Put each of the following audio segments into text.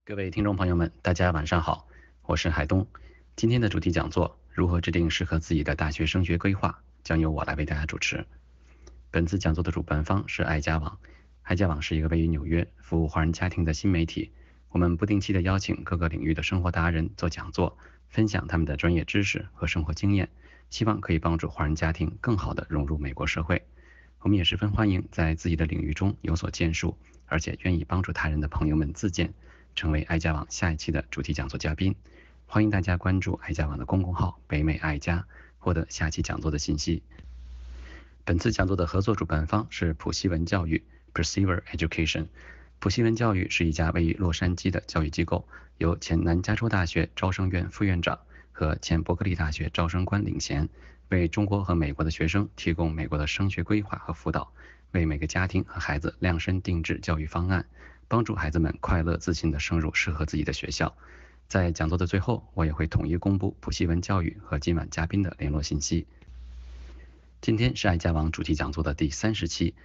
各位听众朋友们，大家晚上好，我是海东。今天的主题讲座如何制定适合自己的大学升学规划，将由我来为大家主持。本次讲座的主办方是爱家网，爱家网是一个位于纽约服务华人家庭的新媒体。我们不定期的邀请各个领域的生活达人做讲座，分享他们的专业知识和生活经验，希望可以帮助华人家庭更好地融入美国社会。我们也十分欢迎在自己的领域中有所建树，而且愿意帮助他人的朋友们自荐，成为爱家网下一期的主题讲座嘉宾。欢迎大家关注爱家网的公共号北美爱家，获得下期讲座的信息。本次讲座的合作主办方是普西文教育 Perceiver Education。普西文教育是一家位于洛杉矶的教育机构，由前南加州大学招生院副院长和前伯克利大学招生官领衔，为中国和美国的学生提供美国的升学规划和辅导，为每个家庭和孩子量身定制教育方案，帮助孩子们快乐自信地升入适合自己的学校。在讲座的最后，我也会统一公布普西文教育和今晚嘉宾的联络信息。今天是爱家网主题讲座的第30期。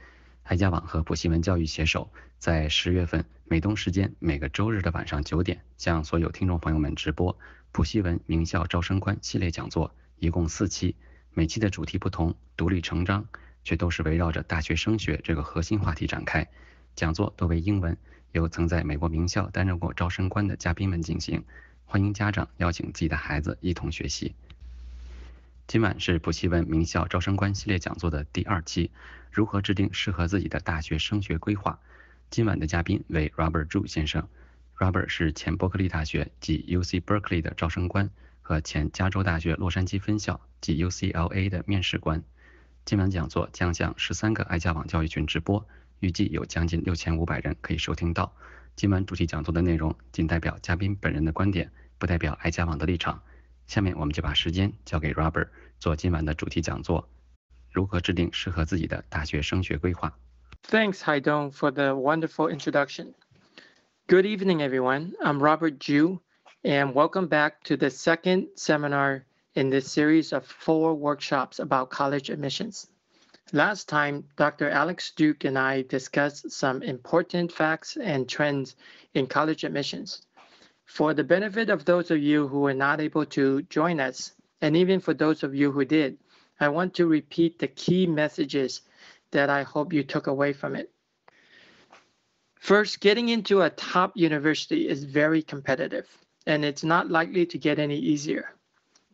爱家网和普西文教育携手，在10月份美东时间每个周日的晚上9点，向所有听众朋友们直播普西文名校招生官系列讲座，一共4期，每期的主题不同，独立成章，却都是围绕着大学升学这个核心话题展开。讲座都为英文，由曾在美国名校担任过招生官的嘉宾们进行，欢迎家长邀请自己的孩子一同学习。今晚是普西文名校招生官系列讲座的第2期，如何制定适合自己的大学升学规划。今晚的嘉宾为 Robert 先生。Robert 是前伯克利大学及 UC Berkeley 的招生官和前加州大学洛杉矶分校及 UCLA 的面试官。今晚讲座将向13个爱家网教育群直播，预计有将近6500人可以收听到。今晚主题讲座的内容仅代表嘉宾本人的观点，不代表爱家网的立场。下面我们就把时间交给 Robert 做今晚的主题讲座，如何制定适合自己的大学升学规划。 Thanks, Haidong, for the wonderful introduction. Good evening, everyone. I'm Robert Ju, and welcome back to the second seminar in this series of 4 workshops about college admissions. Last time, Dr. Alex Duke and I discussed some important facts and trends in college admissions. For the benefit of those of you who were not able to join us, and even for those of you who did, I want to repeat the key messages that I hope you took away from it. First, getting into a top university is very competitive, and it's not likely to get any easier.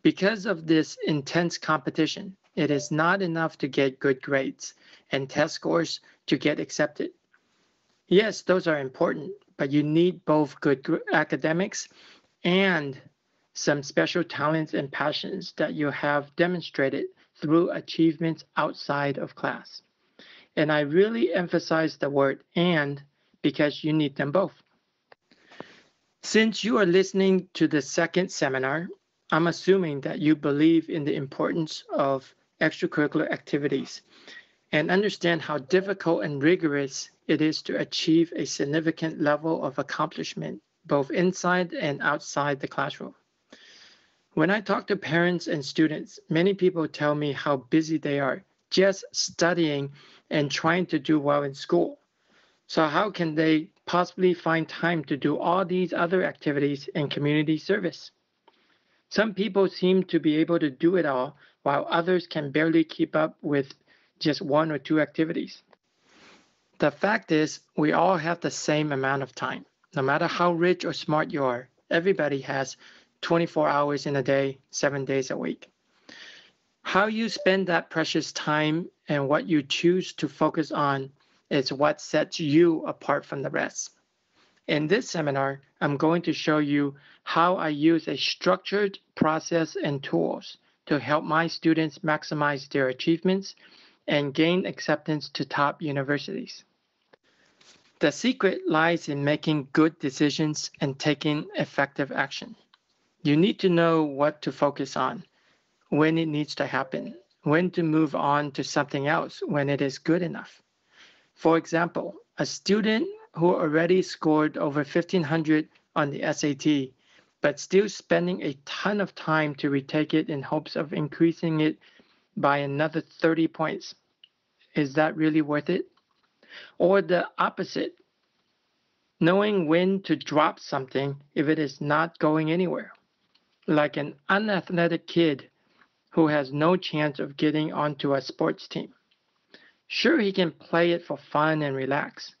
Because of this intense competition, it is not enough to get good grades and test scores to get accepted. Yes, those are important, but you need both good academics and some special talents and passions that you have demonstrated through achievements outside of class. And I really emphasize the word "and" because you need them both. Since you are listening to the second seminar, I'm assuming that you believe in the importance of extracurricular activities and understand how difficult and rigorous it is to achieve a significant level of accomplishment, both inside and outside the classroom. When I talk to parents and students, many people tell me how busy they are just studying and trying to do well in school. So how can they possibly find time to do all these other activities and community service? Some people seem to be able to do it all, while others can barely keep up with just 1 or 2 activities. The fact is, we all have the same amount of time. No matter how rich or smart you are, everybody has 24 hours in a day, 7 days a week. How you spend that precious time and what you choose to focus on is what sets you apart from the rest. In this seminar, I'm going to show you how I use a structured process and tools to help my students maximize their achievements and gain acceptance to top universities. The secret lies in making good decisions and taking effective action. You need to know what to focus on, when it needs to happen, when to move on to something else when it is good enough. For example, a student who already scored over 1,500 on the SAT, but still spending a ton of time to retake it in hopes of increasing it by another 30 points. Is that really worth it? Or the opposite, knowing when to drop something if it is not going anywhere, like an unathletic kid who has no chance of getting onto a sports team. Sure, he can play it for fun and relax,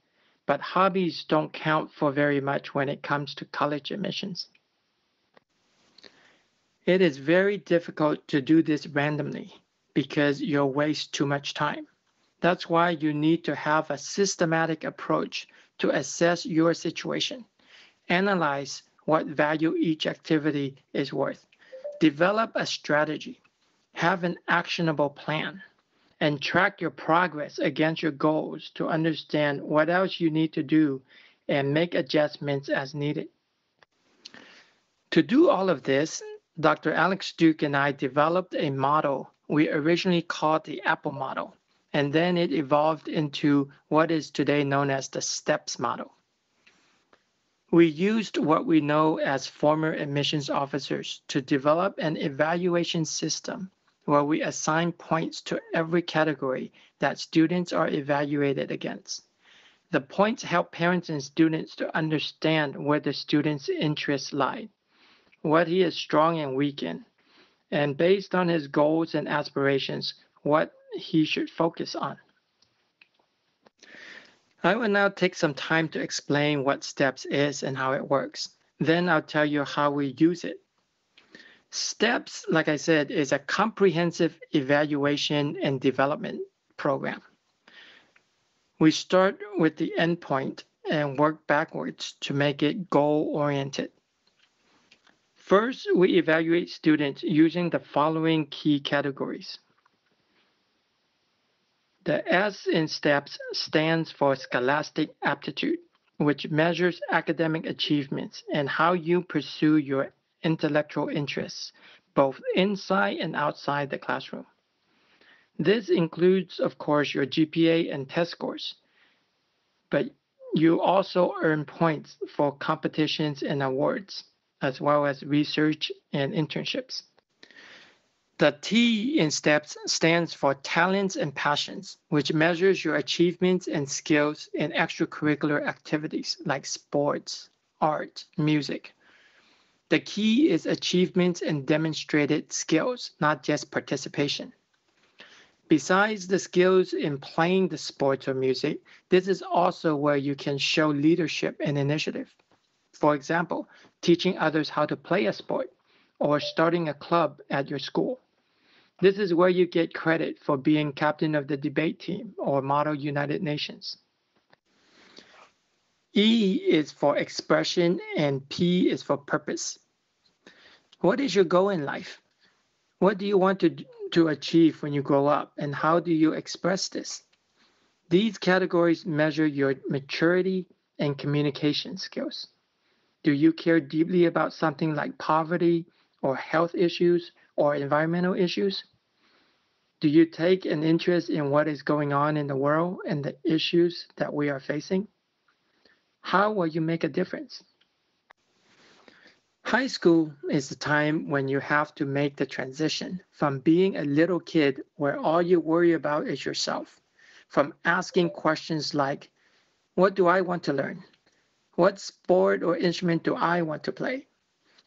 but hobbies don't count for very much when it comes to college admissions. It is very difficult to do this randomly because you'll waste too much time. That's why you need to have a systematic approach to assess your situation, analyze what value each activity is worth, develop a strategy, have an actionable plan, and track your progress against your goals to understand what else you need to do and make adjustments as needed. To do all of this, Dr. Alex Duke and I developed a model we originally called the Apple model, and then it evolved into what is today known as the STEPS model. We used what we know as former admissions officers to develop an evaluation system where we assign points to every category that students are evaluated against. The points help parents and students to understand where the student's interests lie, what he is strong and weak in, and based on his goals and aspirations, what he should focus on. I will now take some time to explain what STEPS is and how it works. Then I'll tell you how we use it. STEPS, like I said, is a comprehensive evaluation and development program. We start with the endpoint and work backwards to make it goal-oriented. First, we evaluate students using the following key categories. The S in STEPS stands for Scholastic Aptitude, which measures academic achievements and how you pursue your intellectual interests, both inside and outside the classroom. This includes, of course, your GPA and test scores, but you also earn points for competitions and awards, as well as research and internships. The T in STEPS stands for Talents and Passions, which measures your achievements and skills in extracurricular activities like sports, art, music. The key is achievements and demonstrated skills, not just participation. Besides the skills in playing the sports or music, this is also where you can show leadership and initiative. For example, teaching others how to play a sport or starting a club at your school. This is where you get credit for being captain of the debate team or Model United Nations. E is for expression and P is for purpose. What is your goal in life? What do you want to achieve when you grow up, and how do you express this? These categories measure your maturity and communication skills. Do you care deeply about something like poverty or health issues or environmental issues? Do you take an interest in what is going on in the world and the issues that we are facing? How will you make a difference? High school is the time when you have to make the transition from being a little kid where all you worry about is yourself, from asking questions like, what do I want to learn? What sport or instrument do I want to play?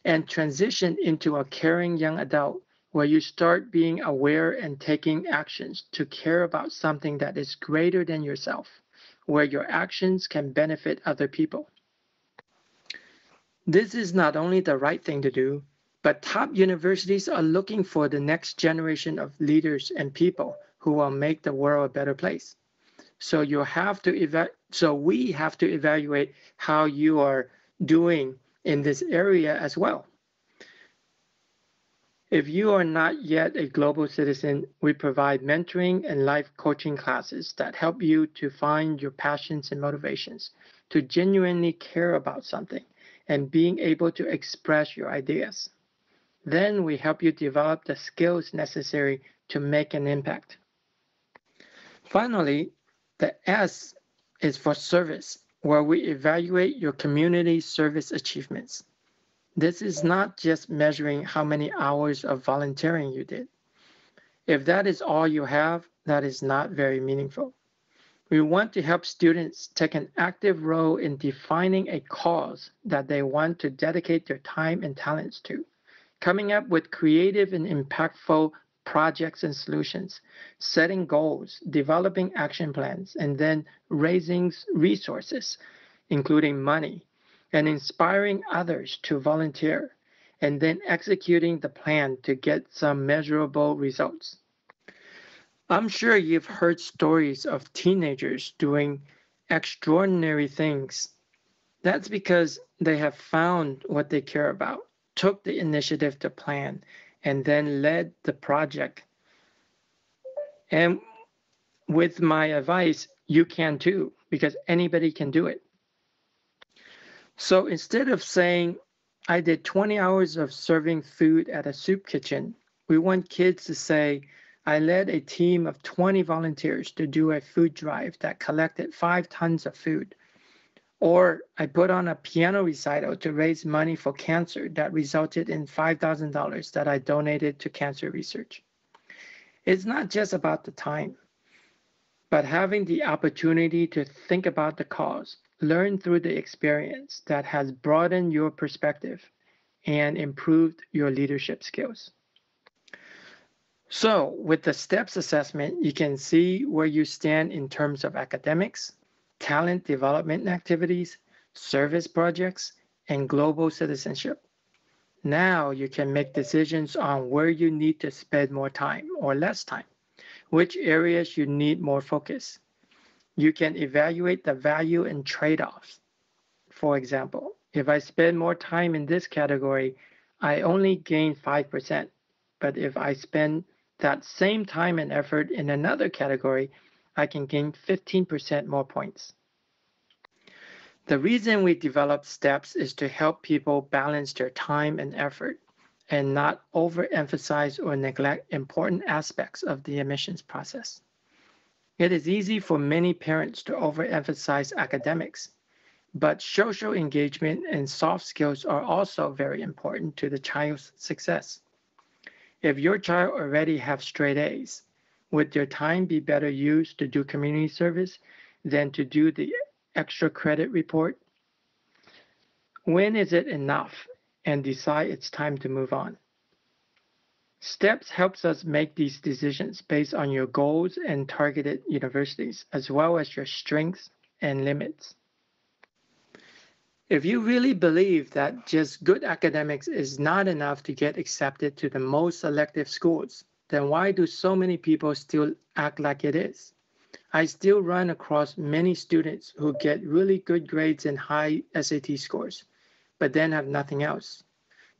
And transition into a caring young adult where you start being aware and taking actions to care about something that is greater than yourself, where your actions can benefit other people. This is not only the right thing to do, but top universities are looking for the next generation of leaders and people who will make the world a better place. So we have to evaluate how you are doing in this area as well. If you are not yet a global citizen, we provide mentoring and life coaching classes that help you to find your passions and motivations, to genuinely care about something, and being able to express your ideas. Then we help you develop the skills necessary to make an impact. Finally, the S is for service, where we evaluate your community service achievements. This is not just measuring how many hours of volunteering you did. If that is all you have, that is not very meaningful. We want to help students take an active role in defining a cause that they want to dedicate their time and talents to, coming up with creative and impactful projects and solutions, setting goals, developing action plans, and then raising resources, including money, and inspiring others to volunteer, and then executing the plan to get some measurable results. I'm sure you've heard stories of teenagers doing extraordinary things. That's because they have found what they care about, took the initiative to plan, and then led the project. And with my advice, you can too, because anybody can do it. So instead of saying, I did 20 hours of serving food at a soup kitchen, we want kids to say, I led a team of 20 volunteers to do a food drive that collected 5 tons of food. Or I put on a piano recital to raise money for cancer that resulted in $5,000 that I donated to cancer research. It's not just about the time, but having the opportunity to think about the cause, learn through the experience that has broadened your perspective and improved your leadership skills. So with the STEPS assessment, you can see where you stand in terms of academics, talent development activities, service projects, and global citizenship. Now you can make decisions on where you need to spend more time or less time, which areas you need more focus. You can evaluate the value and trade-offs. For example, if I spend more time in this category, I only gain 5%. But if I spend that same time and effort in another category, I can gain 15% more points. The reason we develop STEPS is to help people balance their time and effort and not overemphasize or neglect important aspects of the admissions process. It is easy for many parents to overemphasize academics, but social engagement and soft skills are also very important to the child's success. If your child already have straight A's, would their time be better used to do community service than to do the extra credit report? When is it enough and decide it's time to move on? STEPS helps us make these decisions based on your goals and targeted universities, as well as your strengths and limits. If you really believe that just good academics is not enough to get accepted to the most selective schools, then why do so many people still act like it is? I still run across many students who get really good grades and high SAT scores, but then have nothing else.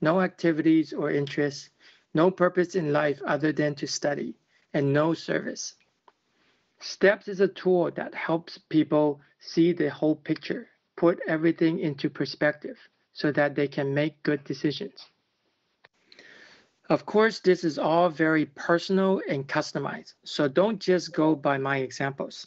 No activities or interests, no purpose in life other than to study, and no service. STEPS is a tool that helps people see the whole picture, put everything into perspective so that they can make good decisions. Of course, this is all very personal and customized, so don't just go by my examples.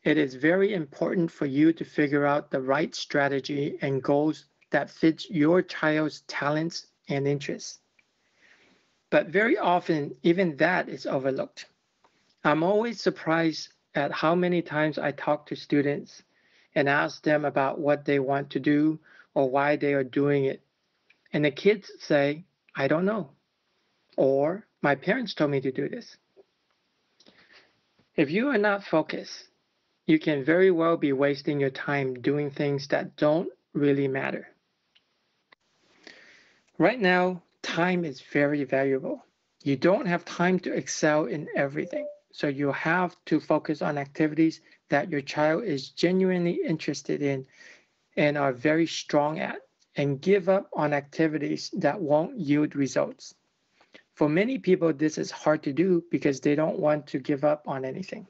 It is very important for you to figure out the right strategy and goals that fits your child's talents and interests. But very often, even that is overlooked. I'm always surprised at how many times I talk to students and ask them about what they want to do or why they are doing it. And the kids say, I don't know. Or my parents told me to do this. If you are not focused, you can very well be wasting your time doing things that don't really matter. Right now, time is very valuable. You don't have time to excel in everything. So you have to focus on activities that your child is genuinely interested in and are very strong at, and give up on activities that won't yield results. For many people, this is hard to do because they don't want to give up on anything.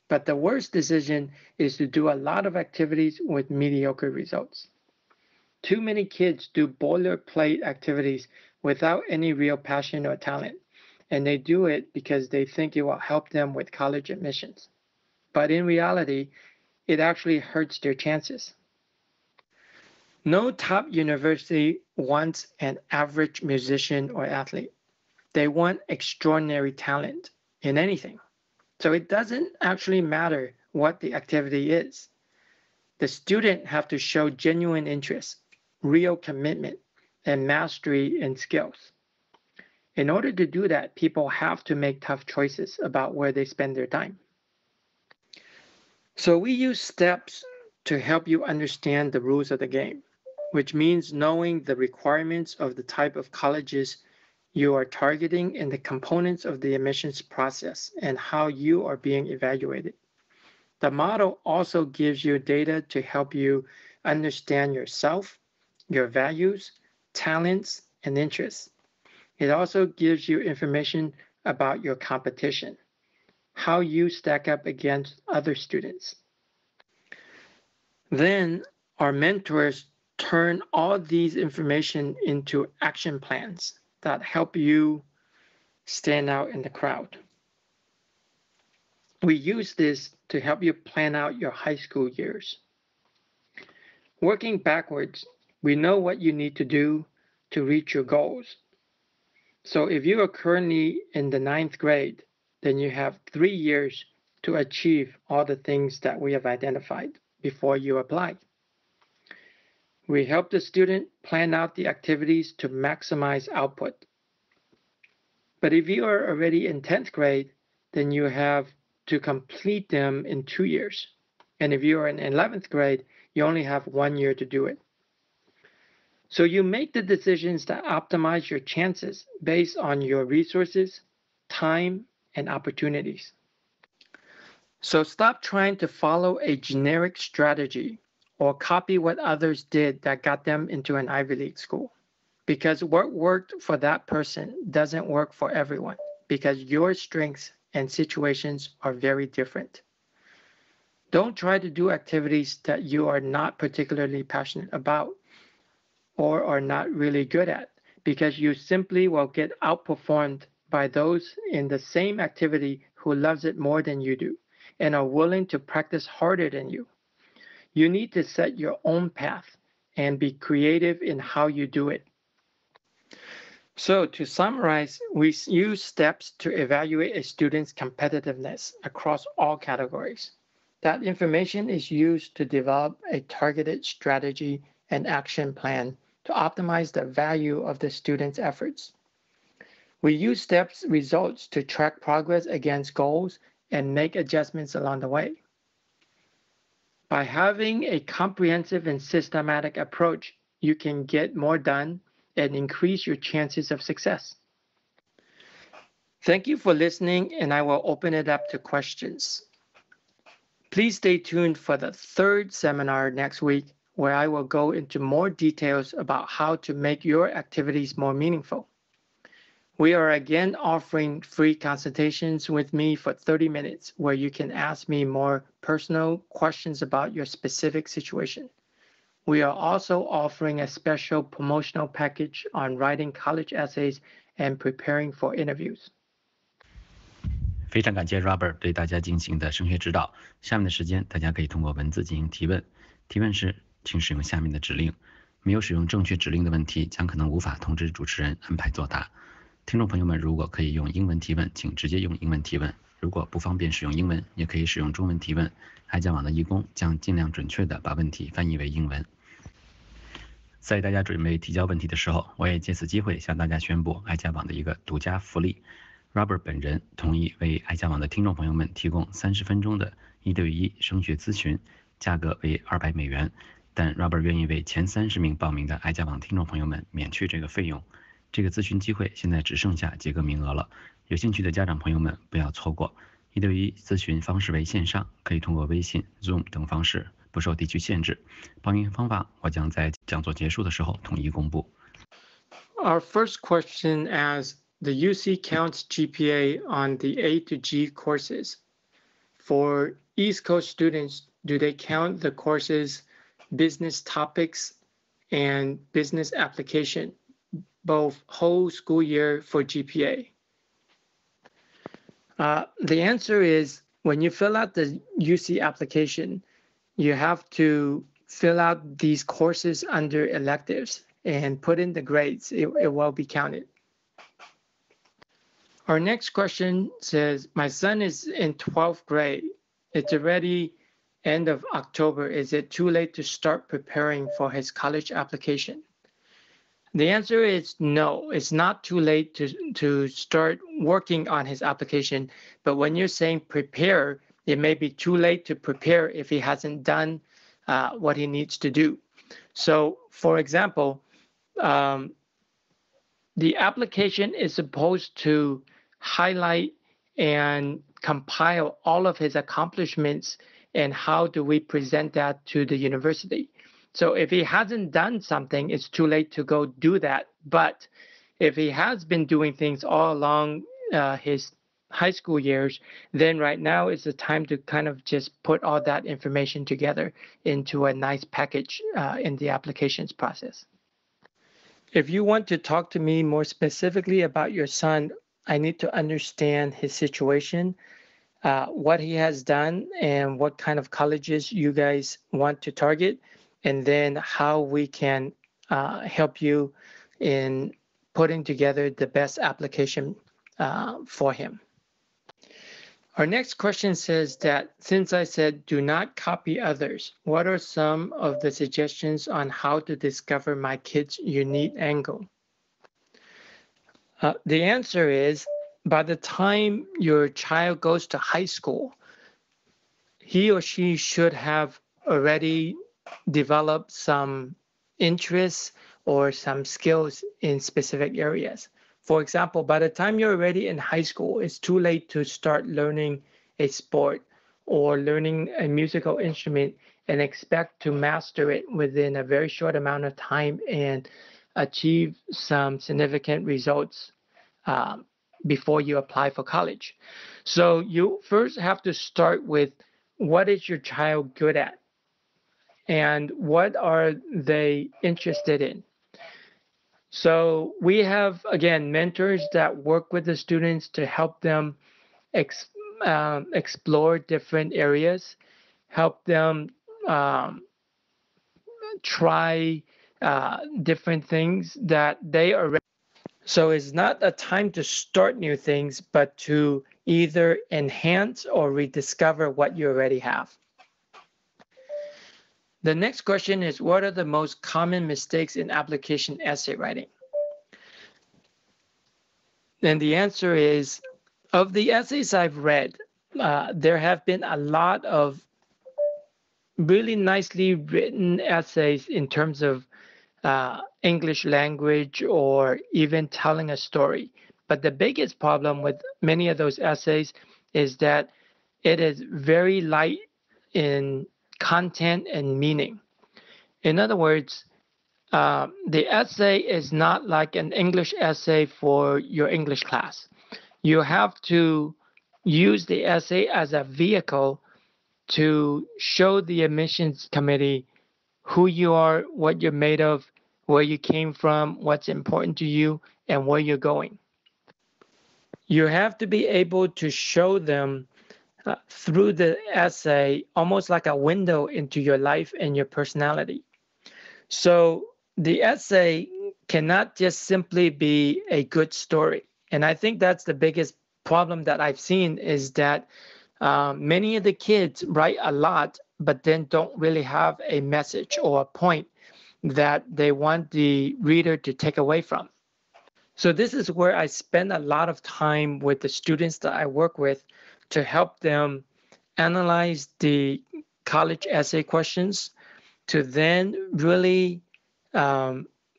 But the worst decision is to do a lot of activities with mediocre results. Too many kids do boilerplate activities without any real passion or talent, and they do it because they think it will help them with college admissions. But in reality, it actually hurts their chances. No top university wants an average musician or athlete. They want extraordinary talent in anything. So it doesn't actually matter what the activity is. The student have to show genuine interest, real commitment, and mastery in skills. In order to do that, people have to make tough choices about where they spend their time. So we use steps to help you understand the rules of the game, which means knowing the requirements of the type of colleges you are targeting and the components of the admissions process and how you are being evaluated. The model also gives you data to help you understand yourself, your values, talents, and interests. It also gives you information about your competition, how you stack up against other students. Then our mentors turn all these information into action plans that help you stand out in the crowd. We use this to help you plan out your high school years. Working backwards, we know what you need to do to reach your goals. So if you are currently in the 9th grade, then you have 3 years to achieve all the things that we have identified before you apply. We help the student plan out the activities to maximize output. But if you are already in 10th grade, then you have to complete them in 2 years. And if you are in 11th grade, you only have 1 year to do it. So you make the decisions that optimize your chances based on your resources, time, and opportunities. So stop trying to follow a generic strategy or copy what others did that got them into an Ivy League school. Because what worked for that person doesn't work for everyone, because your strengths and situations are very different. Don't try to do activities that you are not particularly passionate about or are not really good at, because you simply will get outperformed by those in the same activity who loves it more than you do and are willing to practice harder than you. You need to set your own path and be creative in how you do it. So to summarize, we use steps to evaluate a student's competitiveness across all categories. That information is used to develop a targeted strategy and action plan to optimize the value of the student's efforts. We use steps results to track progress against goals and make adjustments along the way. By having a comprehensive and systematic approach, you can get more done and increase your chances of success. Thank you for listening, and I will open it up to questions. Please stay tuned for the 3rd seminar next week, where I will go into more details about how to make your activities more meaningful. We are again offering free consultations with me for 30 minutes, where you can ask me more personal questions about your specific situation. We are also offering a special promotional package on writing college essays and preparing for interviews. 非常感谢 Robert 对大家进行的升学指导。下面的时间，大家可以通过文字进行提问。提问时，请使用下面的指令。没有使用正确指令的问题，将可能无法通知主持人安排作答。听众朋友们，如果可以用英文提问，请直接用英文提问；如果不方便使用英文，也可以使用中文提问。爱家网的义工将尽量准确地把问题翻译为英文。在大家准备提交问题的时候，我也借此机会向大家宣布爱家网的一个独家福利。Robert 本人同意为爱家网的听众朋友们提供30分钟的1对1升学咨询，价格为$200，但 Robert 愿意为前30名报名的爱家网听众朋友们免去这个费用。这个咨询机会现在只剩下几个名额了，有兴趣的家长朋友们不要错过。1对1咨询方式为线上，可以通过微信、Zoom 等方式，不受地区限制。报名方法我将在讲座结束的时候统一公布。Our first question asks, the UC counts GPA on the A to G courses. For East Coast students, do they count the courses business topics and business application, both whole school year for GPA? The answer is, when you fill out the UC application, you have to fill out these courses under electives and put in the grades. It will be counted. Our next question says, my son is in 12th grade It's already end of October. Is it too late to start preparing for his college application? The answer is no. It's not too late to start working on his application. But when you're saying prepare, it may be too late to prepare if he hasn't done what he needs to do. So, for example, the application is supposed to highlight and compile all of his accomplishments and how do we present that to the university. So if he hasn't done something, it's too late to go do that. But if he has been doing things all along his high school years, then right now is the time to kind of just put all that information together into a nice package in the applications process. If you want to talk to me more specifically about your son, I need to understand his situation, what he has done, and what kind of colleges you guys want to target, and then how we can help you in putting together the best application for him. Our next question says that since I said do not copy others, what are some of the suggestions on how to discover my kid's unique angle? The answer is, by the time your child goes to high school, he or she should have already developed some interests or some skills in specific areas. For example, by the time you're already in high school, it's too late to start learning a sport or learning a musical instrument and expect to master it within a very short amount of time and achieve some significant results before you apply for college. So you first have to start with what is your child good at and what are they interested in. So we have, again, mentors that work with the students to help them explore different areas, help them try different things that they are. So it's not a time to start new things, but to either enhance or rediscover what you already have. The next question is, what are the most common mistakes in application essay writing? And the answer is, of the essays I've read, there have been a lot of really nicely written essays in terms of English language or even telling a story. But the biggest problem with many of those essays is that it is very light in content and meaning. In other words, the essay is not like an English essay for your English class. You have to use the essay as a vehicle to show the admissions committee who you are, what you're made of, where you came from, what's important to you, and where you're going. You have to be able to show them through the essay almost like a window into your life and your personality. So the essay cannot just simply be a good story. And I think that's the biggest problem that I've seen is that many of the kids write a lot, but then don't really have a message or a point that they want the reader to take away from. So this is where I spend a lot of time with the students that I work with to help them analyze the college essay questions, to then really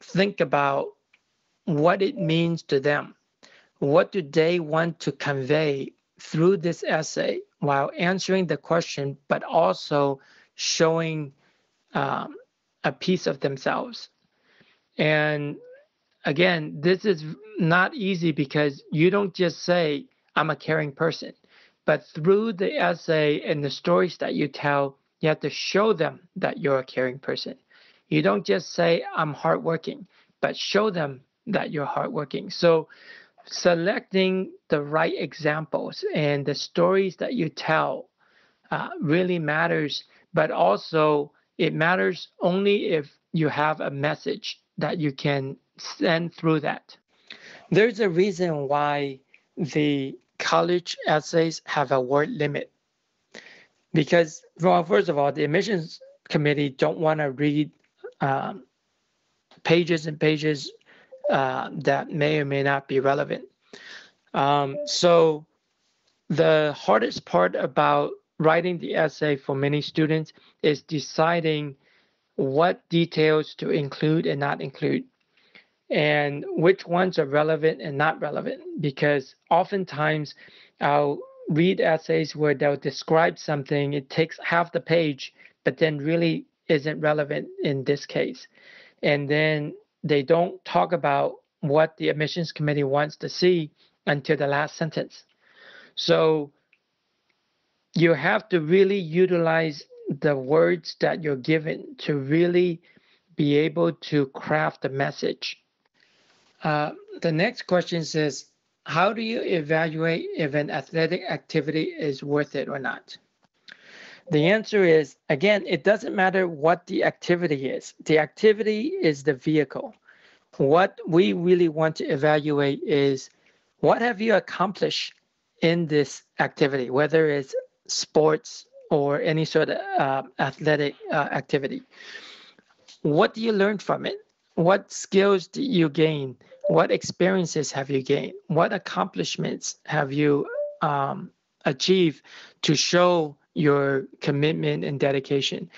think about what it means to them. What do they want to convey through this essay while answering the question, but also showing a piece of themselves. And again, this is not easy because you don't just say, I'm a caring person, but through the essay and the stories that you tell, you have to show them that you're a caring person. You don't just say, I'm hardworking, but show them that you're hardworking. So selecting the right examples and the stories that you tell really matters, but also it matters only if you have a message that you can send through that. There's a reason why the college essays have a word limit. Because, well, first of all, the admissions committee don't want to read pages and pages that may or may not be relevant. So the hardest part about writing the essay for many students is deciding what details to include and not include, and which ones are relevant and not relevant, because oftentimes I'll read essays where they'll describe something, it takes half the page, but then really isn't relevant in this case. And then they don't talk about what the admissions committee wants to see until the last sentence. So you have to really utilize the words that you're given to really be able to craft the message. The next question says, how do you evaluate if an athletic activity is worth it or not? The answer is, again, it doesn't matter what the activity is. The activity is the vehicle. What we really want to evaluate is, what have you accomplished in this activity, whether it's sports or any sort of athletic activity? What do you learn from it? What skills did you gain? What experiences have you gained? What accomplishments have you achieved to show your commitment and dedication?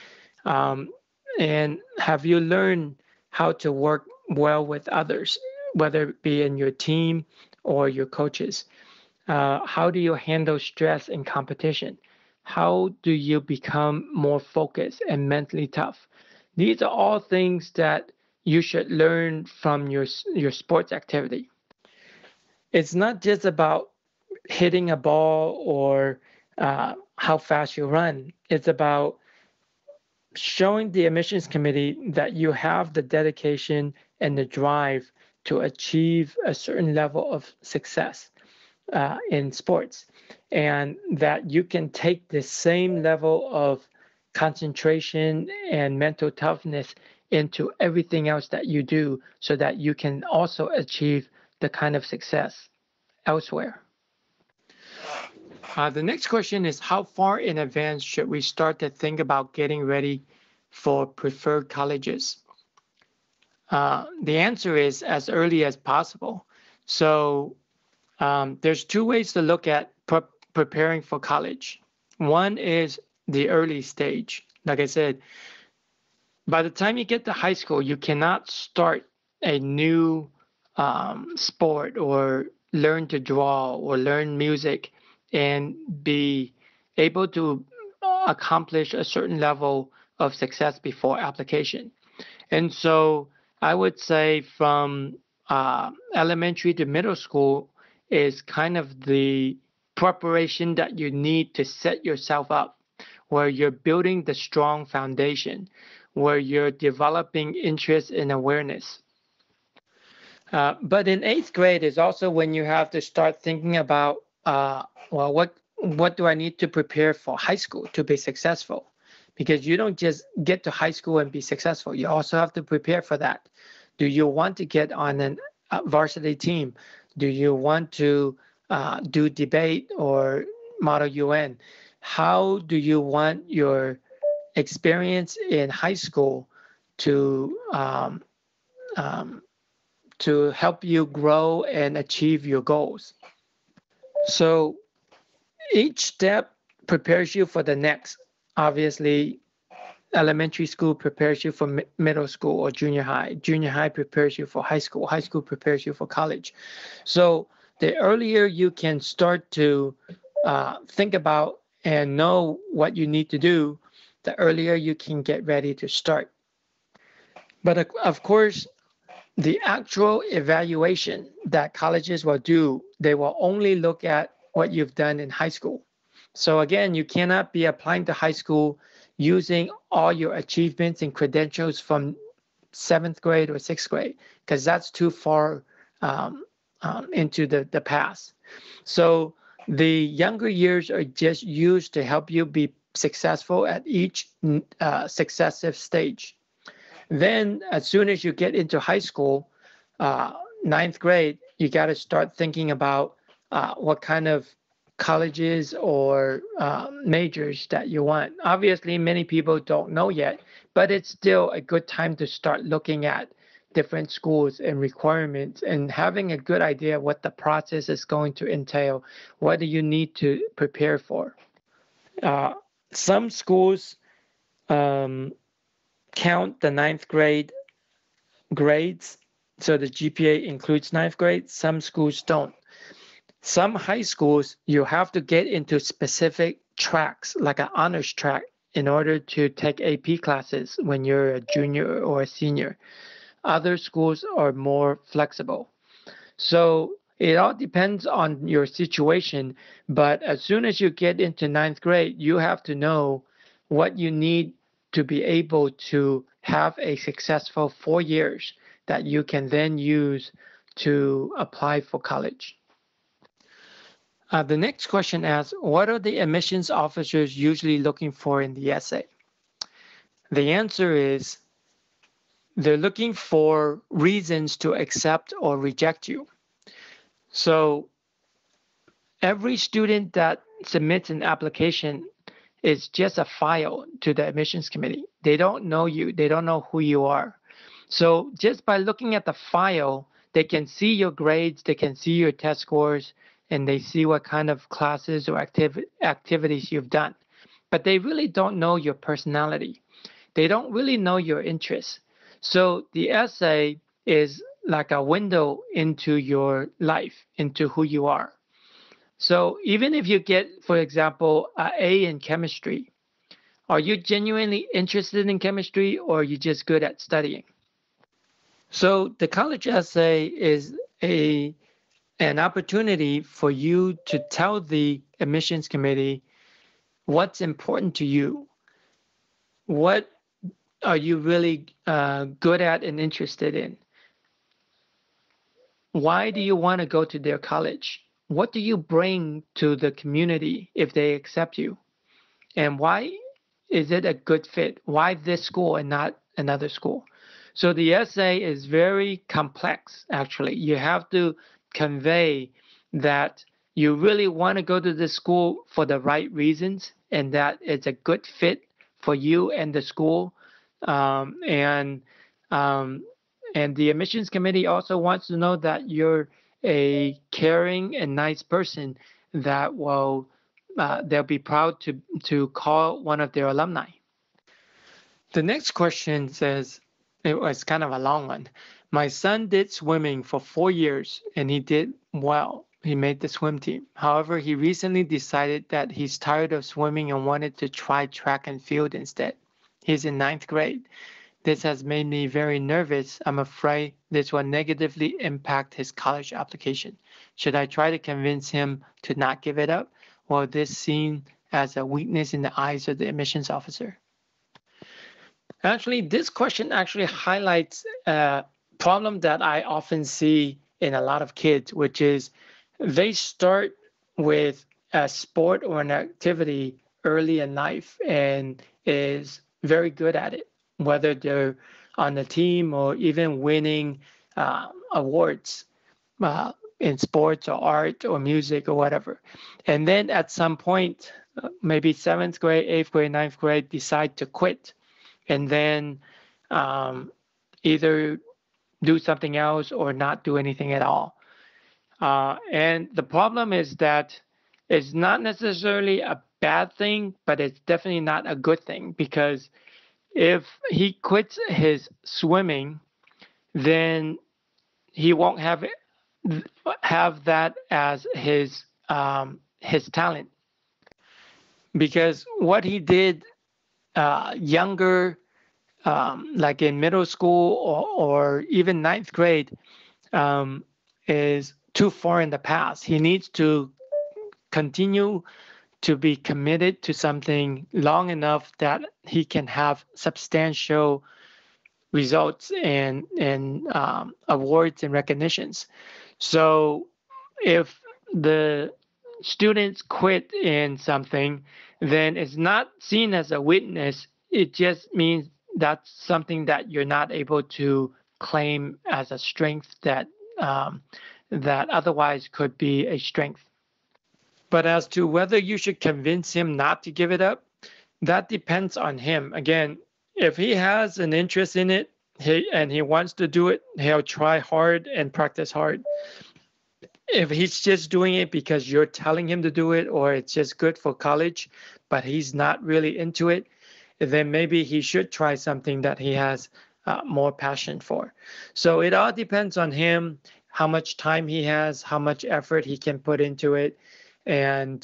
And have you learned how to work well with others, whether it be in your team or your coaches? How do you handle stress and competition? How do you become more focused and mentally tough? These are all things that you should learn from your sports activity. It's not just about hitting a ball or how fast you run. It's about showing the admissions committee that you have the dedication and the drive to achieve a certain level of success in sports, and that you can take the same level of concentration and mental toughness into everything else that you do, so that you can also achieve the kind of success elsewhere. The next question is, how far in advance should we start to think about getting ready for preferred colleges? The answer is as early as possible. So there's two ways to look at preparing for college. One is the early stage. Like I said, by the time you get to high school, you cannot start a new sport or learn to draw or learn music and be able to accomplish a certain level of success before application. And so I would say from elementary to middle school is kind of the preparation that you need to set yourself up, where you're building the strong foundation, where you're developing interest and awareness. But in 8th grade is also when you have to start thinking about, well, what do I need to prepare for high school to be successful? Because you don't just get to high school and be successful. You also have to prepare for that. Do you want to get on a varsity team? Do you want to do debate or Model UN? How do you want your experience in high school to help you grow and achieve your goals? So each step prepares you for the next. Obviously, elementary school prepares you for middle school or junior high. Junior high prepares you for high school. High school prepares you for college. So the earlier you can start to think about and know what you need to do, the earlier you can get ready to start. But of course, the actual evaluation that colleges will do, they will only look at what you've done in high school. So again, you cannot be applying to high school using all your achievements and credentials from 7th grade or 6th grade, because that's too far into the past. So the younger years are just used to help you be successful at each successive stage. Then as soon as you get into high school, 9th grade, you got to start thinking about what kind of colleges or majors that you want. Obviously, many people don't know yet, but it's still a good time to start looking at different schools and requirements and having a good idea what the process is going to entail. What do you need to prepare for? Some schools count the ninth grade grades, so the GPA includes ninth grade. Some schools don't. Some high schools, you have to get into specific tracks, like an honors track, in order to take AP classes when you're a junior or a senior. Other schools are more flexible. So it all depends on your situation, but as soon as you get into ninth grade, you have to know what you need to be able to have a successful 4 years that you can then use to apply for college. The next question asks, what are the admissions officers usually looking for in the essay? The answer is they're looking for reasons to accept or reject you. So every student that submits an application is just a file to the admissions committee. They don't know you. They don't know who you are. So just by looking at the file, they can see your grades, they can see your test scores, and they see what kind of classes or activities you've done. But they really don't know your personality. They don't really know your interests. So the essay is like a window into your life, into who you are. So even if you get, for example, an A in chemistry, are you genuinely interested in chemistry, or are you just good at studying? So the college essay is an opportunity for you to tell the admissions committee what's important to you. What are you really good at and interested in? Why do you want to go to their college? What do you bring to the community if they accept you? And why is it a good fit? Why this school and not another school? So the essay is very complex, actually. You have to convey that you really want to go to this school for the right reasons and that it's a good fit for you and the school. And the admissions committee also wants to know that you're a caring and nice person that will they'll be proud to call one of their alumni. The next question says, it was kind of a long one. My son did swimming for 4 years and he did well. He made the swim team. However, he recently decided that he's tired of swimming and wanted to try track and field instead. He's in 9th grade. This has made me very nervous. I'm afraid this will negatively impact his college application. Should I try to convince him to not give it up? Or is this seen as a weakness in the eyes of the admissions officer? Actually, this question actually highlights a problem that I often see in a lot of kids, which is they start with a sport or an activity early in life and is very good at it, whether they're on the team or even winning awards in sports or art or music or whatever. And then at some point, maybe 7th grade, 8th grade, 9th grade, decide to quit and then either do something else or not do anything at all. And the problem is that it's not necessarily a bad thing, but it's definitely not a good thing, because if he quits his swimming, then he won't have that as his talent, because what he did younger, like in middle school or even 9th grade, is too far in the past. He needs to continue to be committed to something long enough that he can have substantial results and awards and recognitions. So if the students quit in something, then it's not seen as a weakness. It just means that's something that you're not able to claim as a strength that otherwise could be a strength. But as to whether you should convince him not to give it up, that depends on him. Again, if he has an interest in it and he wants to do it, he'll try hard and practice hard. If he's just doing it because you're telling him to do it, or it's just good for college, but he's not really into it, then maybe he should try something that he has more passion for. So it all depends on him, how much time he has, how much effort he can put into it. And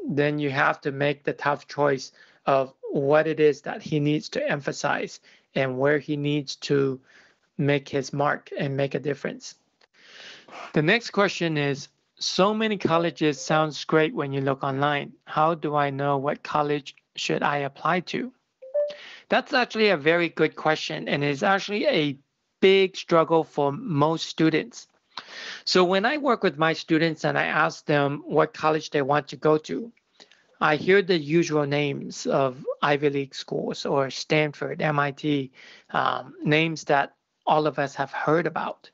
then you have to make the tough choice of what it is that he needs to emphasize and where he needs to make his mark and make a difference. The next question is, so many colleges sounds great when you look online. How do I know what college should I apply to? That's actually a very good question, and it's actually a big struggle for most students. So when I work with my students and I ask them what college they want to go to, I hear the usual names of Ivy League schools or Stanford, MIT, names that all of us have heard about.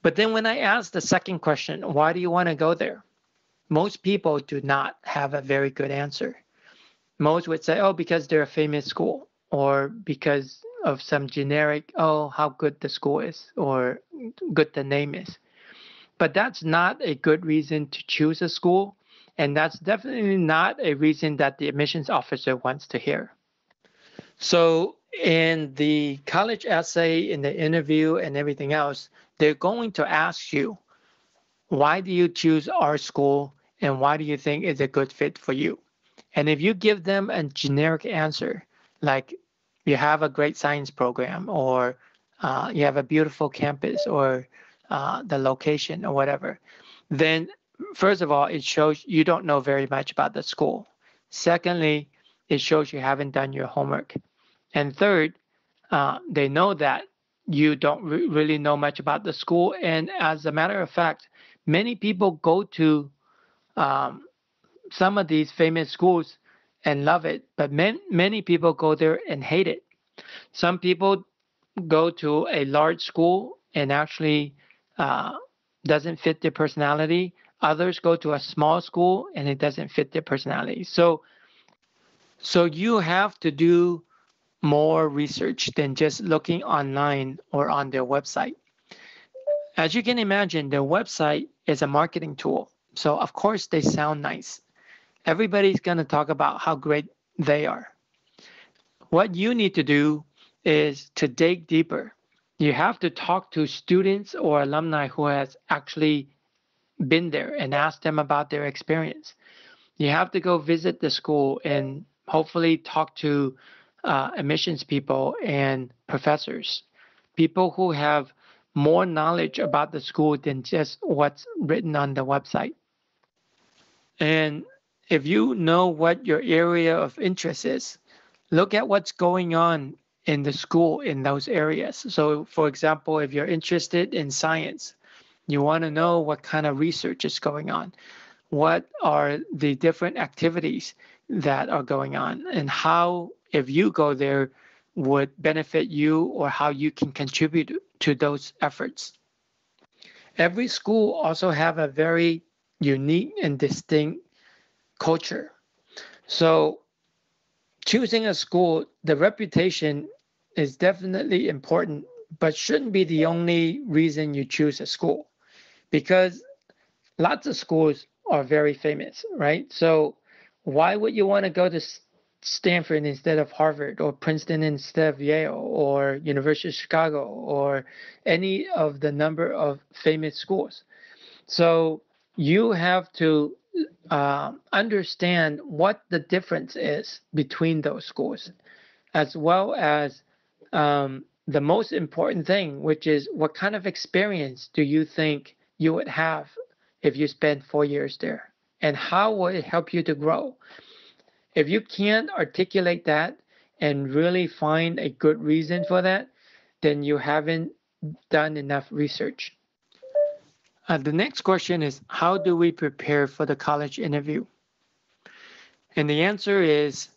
But then when I ask the second question, why do you want to go there? Most people do not have a very good answer. Most would say, oh, because they're a famous school, or because of some generic, oh, how good the school is, or good the name is. But that's not a good reason to choose a school, and that's definitely not a reason that the admissions officer wants to hear. So in the college essay, in the interview, and everything else, they're going to ask you, why do you choose our school, and why do you think it's a good fit for you? And if you give them a generic answer, like you have a great science program, or you have a beautiful campus, or the location, or whatever, then first of all, it shows you don't know very much about the school. Secondly, it shows you haven't done your homework. And third, they know that you don't really know much about the school. And as a matter of fact, many people go to some of these famous schools and love it, but many people go there and hate it. Some people go to a large school and actually doesn't fit their personality. Others go to a small school and it doesn't fit their personality. So you have to do more research than just looking online or on their website. As you can imagine, their website is a marketing tool. So of course they sound nice. Everybody's going to talk about how great they are. What you need to do is to dig deeper. You have to talk to students or alumni who has actually been there and ask them about their experience. You have to go visit the school and hopefully talk to admissions people and professors, people who have more knowledge about the school than just what's written on the website. And if you know what your area of interest is, look at what's going on in the school in those areas. So for example, if you're interested in science, you want to know what kind of research is going on. What are the different activities that are going on, and how, if you go there, would benefit you, or how you can contribute to those efforts. Every school also have a very unique and distinct culture. So choosing a school, the reputation is definitely important, but shouldn't be the only reason you choose a school, because lots of schools are very famous, right? So why would you want to go to Stanford instead of Harvard, or Princeton instead of Yale, or University of Chicago, or any of the number of famous schools? So you have to understand what the difference is between those schools, as well as the most important thing, which is what kind of experience do you think you would have if you spend 4 years there, and how will it help you to grow? If you can't articulate that and really find a good reason for that, then you haven't done enough research. The next question is, how do we prepare for the college interview? And the answer is,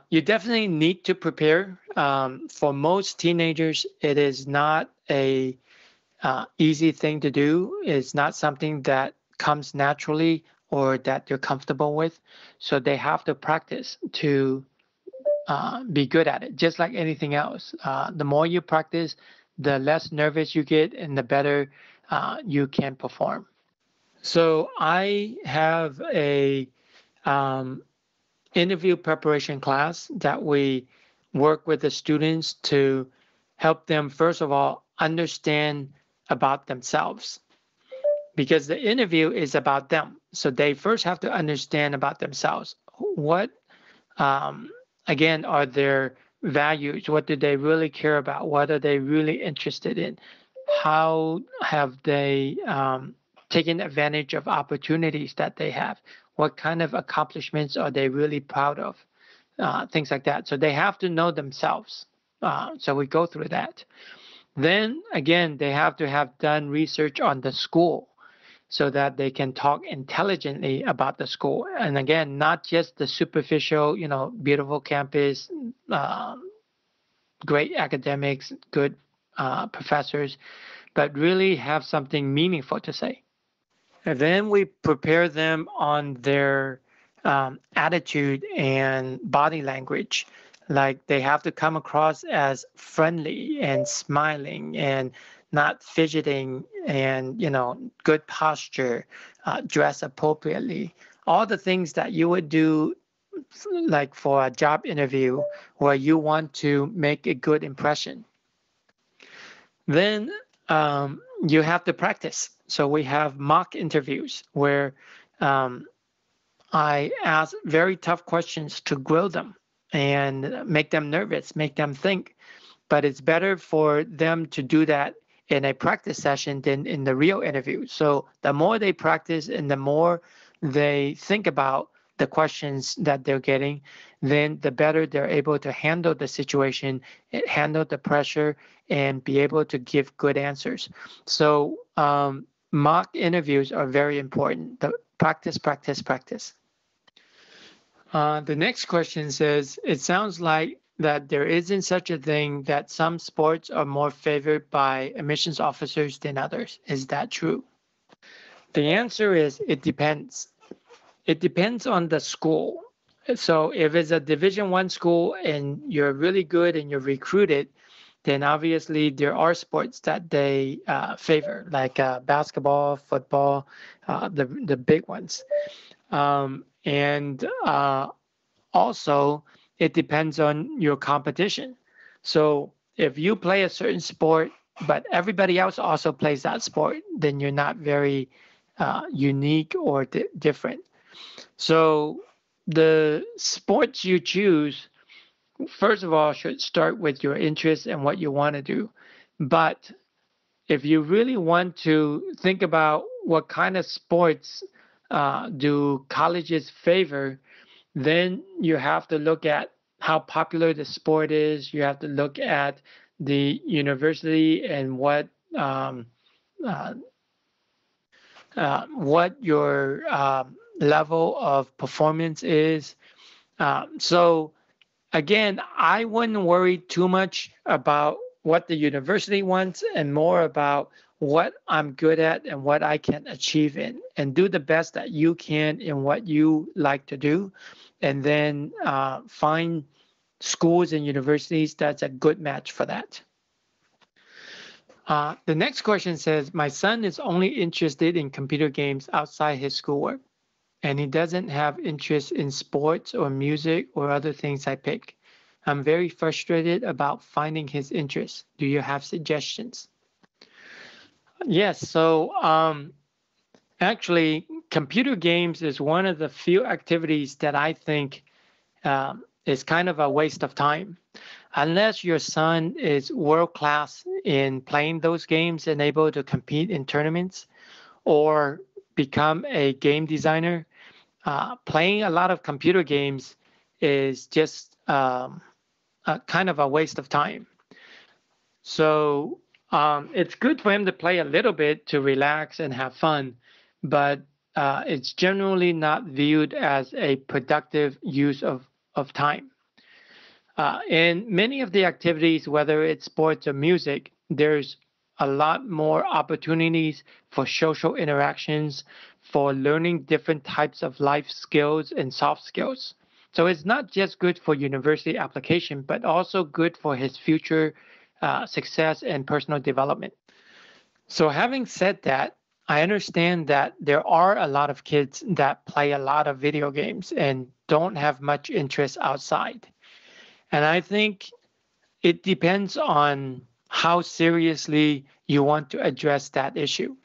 you definitely need to prepare. For most teenagers, it is not a easy thing to do. It's not something that comes naturally or that you're comfortable with. So they have to practice to be good at it, just like anything else. The more you practice, the less nervous you get and the better you can perform. So I have a interview preparation class that we work with the students to help them, first of all, understand about themselves, because the interview is about them. So they first have to understand about themselves. What, again, are their values? What do they really care about? What are they really interested in? How have they taken advantage of opportunities that they have? What kind of accomplishments are they really proud of? Things like that. So they have to know themselves. So we go through that. Then again, they have to have done research on the school so that they can talk intelligently about the school. And again, not just the superficial, beautiful campus, great academics, good professors, but really have something meaningful to say. And then we prepare them on their attitude and body language. Like they have to come across as friendly and smiling and not fidgeting and, good posture, dress appropriately. All the things that you would do like for a job interview where you want to make a good impression. Then you have to practice. So we have mock interviews where I ask very tough questions to grill them and make them nervous, make them think. But it's better for them to do that in a practice session than in the real interview. So the more they practice and the more they think about the questions that they're getting, then the better they're able to handle the situation, handle the pressure, and be able to give good answers. So mock interviews are very important. Practice, practice, practice. The next question says, it sounds like that there isn't such a thing that some sports are more favored by admissions officers than others. Is that true? The answer is it depends. It depends on the school. So if it's a Division I school and you're really good and you're recruited, then obviously there are sports that they favor, like basketball, football, the big ones. And also, it depends on your competition. So if you play a certain sport, but everybody else also plays that sport, then you're not very unique or different. So the sports you choose, first of all, should start with your interests and what you want to do. But if you really want to think about what kind of sports do colleges favor, then you have to look at how popular the sport is. You have to look at the university and what your level of performance is. So again, I wouldn't worry too much about what the university wants and more about what I'm good at and what I can achieve in, and do the best that you can in what you like to do, and then find schools and universities that's a good match for that. The next question says, my son is only interested in computer games outside his schoolwork, and he doesn't have interest in sports or music or other things I pick. I'm very frustrated about finding his interest. Do you have suggestions? Yes, so actually, computer games is one of the few activities that I think is kind of a waste of time. Unless your son is world-class in playing those games and able to compete in tournaments or become a game designer, playing a lot of computer games is just kind of a waste of time. So it's good for him to play a little bit to relax and have fun, but it's generally not viewed as a productive use of time. In many of the activities, whether it's sports or music, there's a lot more opportunities for social interactions, for learning different types of life skills and soft skills. So it's not just good for university application, but also good for his future success and personal development. So having said that, I understand that there are a lot of kids that play a lot of video games and don't have much interest outside. And I think it depends on how seriously you want to address that issue.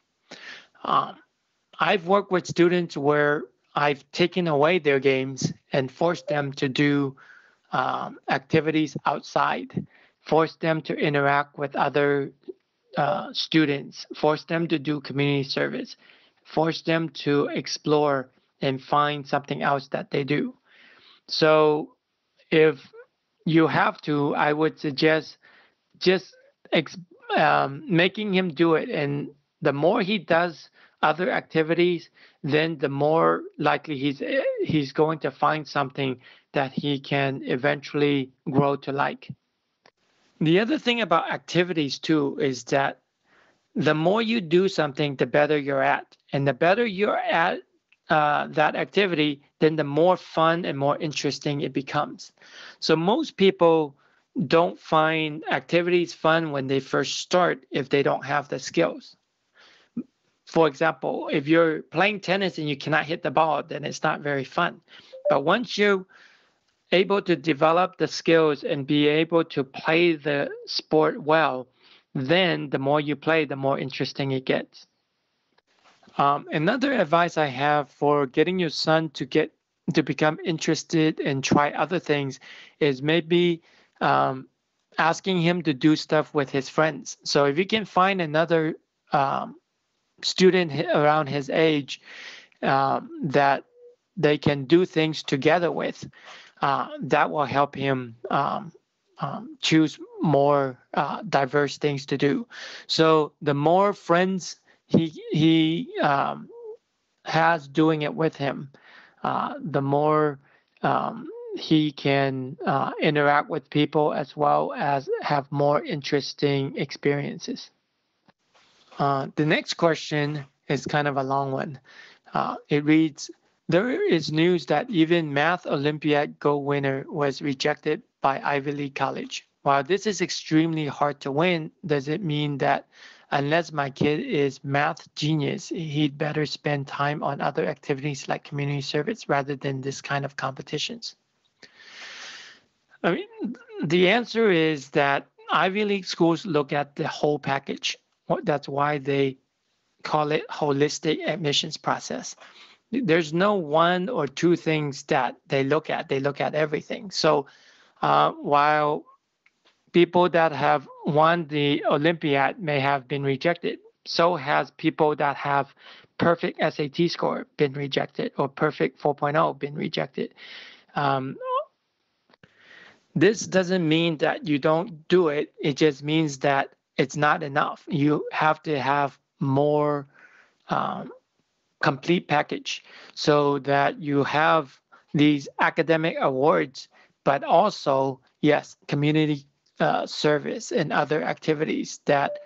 I've worked with students where I've taken away their games and forced them to do activities outside, forced them to interact with other students, force them to do community service, force them to explore and find something else that they do. So if you have to, I would suggest just making him do it. And the more he does other activities, then the more likely he's going to find something that he can eventually grow to like. The other thing about activities too is that the more you do something, the better you're at. And the better you're at that activity, then the more fun and more interesting it becomes. So most people don't find activities fun when they first start if they don't have the skills. For example, if you're playing tennis and you cannot hit the ball, then it's not very fun. But once you're able to develop the skills and be able to play the sport well, then the more you play, the more interesting it gets. Another advice I have for getting your son to become interested and try other things is maybe asking him to do stuff with his friends. So if you can find another student around his age that they can do things together with, that will help him choose more diverse things to do. So the more friends he has doing it with him, the more he can interact with people as well as have more interesting experiences. The next question is kind of a long one. It reads, there is news that even Math Olympiad gold winner was rejected by Ivy League college. While this is extremely hard to win, does it mean that unless my kid is math genius, he'd better spend time on other activities like community service rather than this kind of competitions? I mean, the answer is that Ivy League schools look at the whole package. That's why they call it holistic admissions process. There's no one or two things that they look at. They look at everything. So while people that have won the Olympiad may have been rejected, so has people that have perfect SAT score been rejected or perfect 4.0 been rejected. This doesn't mean that you don't do it. It just means that it's not enough. You have to have more complete package so that you have these academic awards, but also, yes, community service and other activities that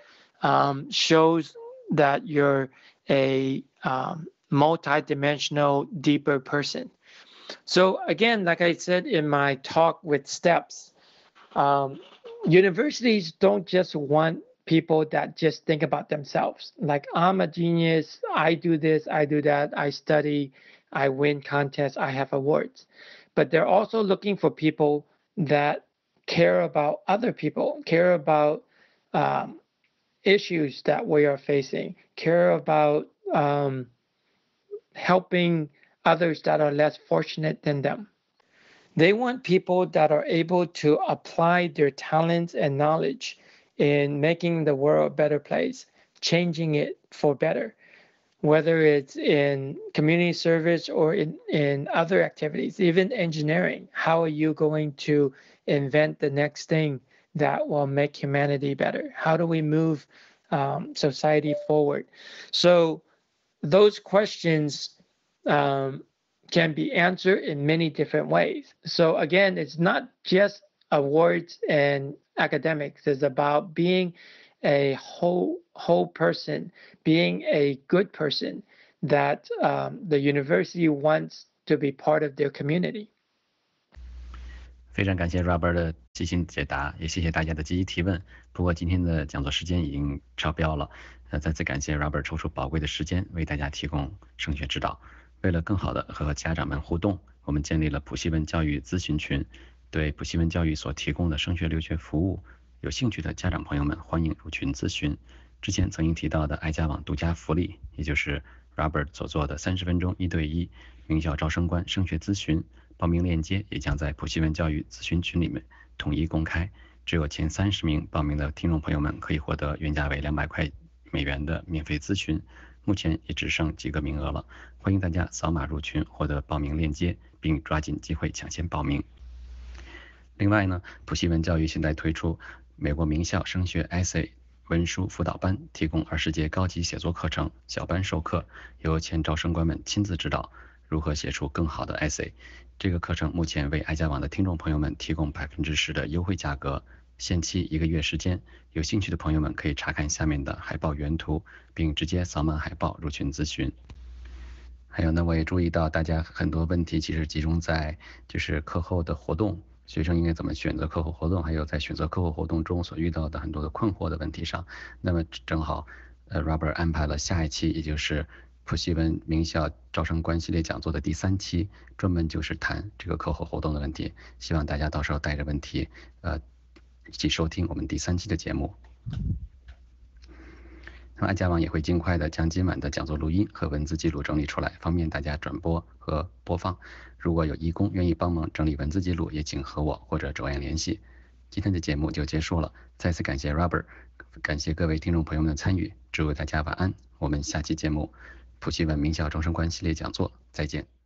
shows that you're a multi-dimensional, deeper person. So again, like I said in my talk with STEPS, universities don't just want people that just think about themselves. Like, I'm a genius, I do this, I do that, I study, I win contests, I have awards. But they're also looking for people that care about other people, care about issues that we are facing, care about helping others that are less fortunate than them. They want people that are able to apply their talents and knowledge in making the world a better place, changing it for better, whether it's in community service or in other activities, even engineering. How are you going to invent the next thing that will make humanity better? How do we move society forward? So those questions can be answered in many different ways. So again, it's not just awards and academics. It's about being a whole person, being a good person that the university wants to be part of their community. 非常感谢 Robert 的细心解答，也谢谢大家的积极提问。不过今天的讲座时间已经超标了，再次感谢 Robert 抽出宝贵的时间为大家提供升学指导。为了更好的和家长们互动，我们建立了普西文教育咨询群，对普西文教育所提供的升学留学服务有兴趣的家长朋友们欢迎入群咨询。之前曾经提到的爱家网独家福利，也就是 Robert 所做的30分钟1对1名校招生官升学咨询，报名链接也将在普西文教育咨询群里面统一公开，只有前30名报名的听众朋友们可以获得原价为$200的免费咨询，目前也只剩几个名额了，欢迎大家扫码入群获得报名链接，并抓紧机会抢先报名。另外呢，普西文教育现在推出美国名校升学 essay 文书辅导班，提供20节高级写作课程，小班授课，由前招生官们亲自指导如何写出更好的 essay。这个课程目前为爱家网的听众朋友们提供10%的优惠价格，限期1个月时间。有兴趣的朋友们可以查看下面的海报原图，并直接扫码海报入群咨询。还有呢，我也注意到大家很多问题其实集中在就是课后的活动，学生应该怎么选择课后活动，还有在选择课后活动中所遇到的很多的困惑的问题上。那么正好Robert 安排了下一期，也就是普西文名校招生官系列讲座的第3期，专门就是谈这个课后活动的问题。希望大家到时候带着问题一起收听我们第3期的节目。那么爱家网也会尽快的将今晚的讲座录音和文字记录整理出来，方便大家转播和播放。如果有义工愿意帮忙整理文字记录，也请和我或者找我联系。今天的节目就结束了，再次感谢 Robert， 感谢各位听众朋友们的参与，祝大家晚安。我们下期节目普西文名校招生官系列讲座再见。